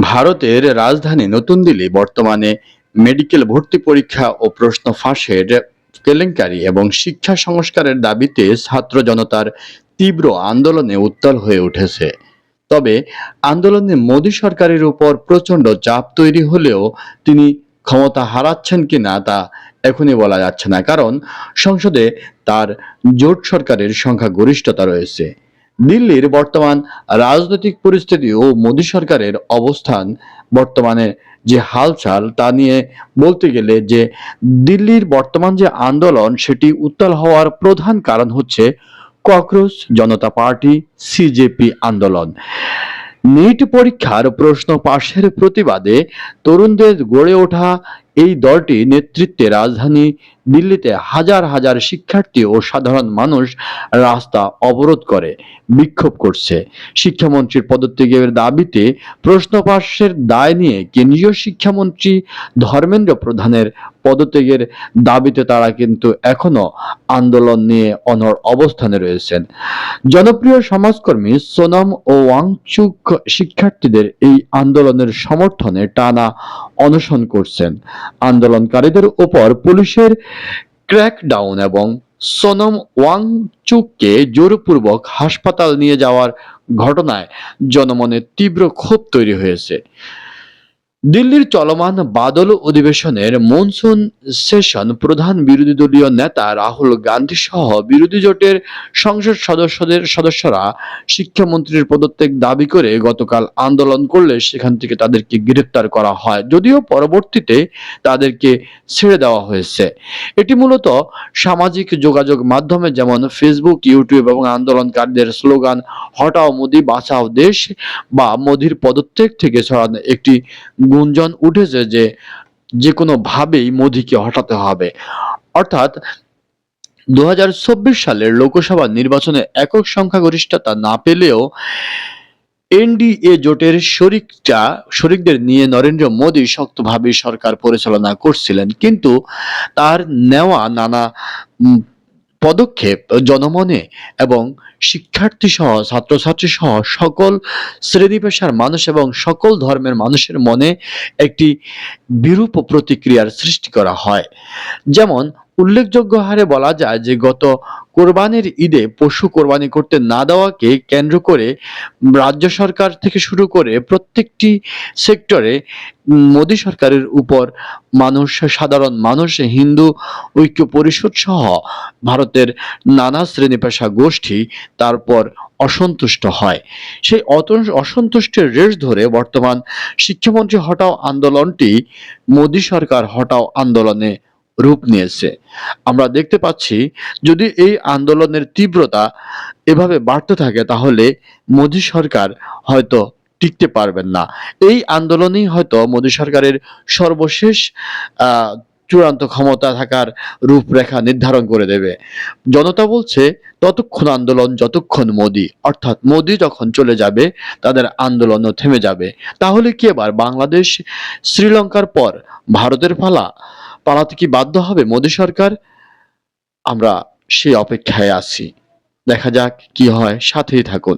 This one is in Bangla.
ভারতের রাজধানী নতুন দিল্লি বর্তমানে মেডিকেল ভর্তি পরীক্ষা ও প্রশ্ন ফাঁসের কেলেঙ্কারি এবং শিক্ষা সংস্কারের দাবিতে ছাত্র জনতার তীব্র আন্দোলনে উত্তাল হয়ে উঠেছে। তবে আন্দোলনে মোদী সরকারের উপর প্রচণ্ড চাপ তৈরি হলেও তিনি ক্ষমতা হারাচ্ছেন কিনা তা এখনই বলা যাচ্ছে না, কারণ সংসদে তার জোট সরকারের সংখ্যাগরিষ্ঠতা রয়েছে। দিল্লির বর্তমান রাজনৈতিক পরিস্থিতি ও মোদী সরকারের অবস্থান, বর্তমানে যে হালচাল তা নিয়ে বলতে গেলে যে দিল্লির বর্তমান যে আন্দোলন সেটি উত্তাল হওয়ার প্রধান কারণ হচ্ছে ককরোচ জনতা পার্টি সিজেপি আন্দোলন। নিট পরীক্ষার প্রশ্ন পাশের প্রতিবাদে তরুণদের গড়ে ওঠা এই দলটি নেতৃত্বে রাজধানী দিল্লিতে হাজার হাজার শিক্ষার্থী ও সাধারণ মানুষ রাস্তা অবরোধ করে বিক্ষোভ করছে। শিক্ষামন্ত্রীর পদত্যাগের দাবিতে প্রশ্ন পাশের দায় নিয়ে কেন্দ্রীয় শিক্ষামন্ত্রী ধর্মেন্দ্র প্রধানের পদত্যাগের দাবিতে তারা কিন্তু এখনো আন্দোলন নিয়ে অনড় অবস্থানে রয়েছেন। জনপ্রিয় সমাজকর্মী সোনম ও ওয়াংচুক শিক্ষার্থীদের এই আন্দোলনের সমর্থনে টানা অনশন করছেন। আন্দোলনকারীদের উপর পুলিশের ক্র্যাকডাউন এবং সোনম ওয়াংচুককে জোরপূর্বক হাসপাতাল নিয়ে যাওয়ার ঘটনায় জনমনে তীব্র ক্ষোভ তৈরি হয়েছে। দিল্লির চলমান বাদল অধিবেশনের মনসুন সেশন প্রধান বিরোধী দলীয় নেতা রাহুল গান্ধী সহ বিরোধী জোটের সংসদ সদস্যরা শিক্ষামন্ত্রীর পদত্যাগ দাবি করে গতকাল আন্দোলন করলে সেখান থেকে তাদেরকে গ্রেফতার করা হয়, যদিও পরবর্তীতে তাদেরকে ছেড়ে দেওয়া হয়েছে। এটি মূলত সামাজিক যোগাযোগ মাধ্যমে যেমন ফেসবুক, ইউটিউব এবং আন্দোলনকারীদের স্লোগান হটাও মোদি বাঁচাও দেশ বা মোদির পদত্যাগ থেকে ছড়ানো একটি গুঞ্জন উঠেছে যে যে কোনো ভাবেই মোদিকে হটাতে হবে। অর্থাৎ 2024 সালের লোকসভা নির্বাচনে একক সংখ্যাগরিষ্ঠতা না পেলেও এনডিএ জোটের শরিকদের নিয়ে নরেন্দ্র মোদী শক্তভাবে সরকার পরিচালনা করছিলেন, কিন্তু তার নেওয়া নানা পদক্ষেপ জনমনে এবং শিক্ষার্থী সহ ছাত্রছাত্রী সহ সকল শ্রেণী পেশার মানুষ এবং সকল ধর্মের মানুষের মনে একটি বিরূপ প্রতিক্রিয়ার সৃষ্টি করা হয়। যেমন উল্লেখযোগ্য হারে বলা যায় যে গত কোরবানির ঈদে পশু কোরবানি করতে না দেওয়াকে কেন্দ্র করে রাজ্য সরকার থেকে শুরু করে প্রত্যেকটি সেক্টরে মোদী সরকারের উপর সাধারণ মানুষ, হিন্দু ঐক্য পরিষদ সহ ভারতের নানা শ্রেণী পেশা গোষ্ঠী তারপর অসন্তুষ্ট হয়। সেই অসন্তুষ্টের রেশ ধরে বর্তমান শিক্ষামন্ত্রী হটাও আন্দোলনটি মোদী সরকার হটাও আন্দোলনে রূপ নিয়েছে। আমরা দেখতে পাচ্ছি যদি এই আন্দোলনের তীব্রতা এভাবে বাড়তে থাকে তাহলে মোদী সরকার হয়তো টিকতে পারবেন না। এই আন্দোলনই হয়তো মোদী সরকারের সর্বশেষ চূড়ান্ত ক্ষমতা থাকার রূপরেখা নির্ধারণ করে দেবে। জনতা বলছে ততক্ষণ আন্দোলন যতক্ষণ মোদী, অর্থাৎ মোদী যখন চলে যাবে তাদের আন্দোলনও থেমে যাবে। তাহলে কি এবার বাংলাদেশ শ্রীলঙ্কার পর ভারতের পালাতে কি বাধ্য হবে মোদী সরকার? আমরা সেই অপেক্ষায় আছি। দেখা যাক কি হয়, সাথেই থাকুন।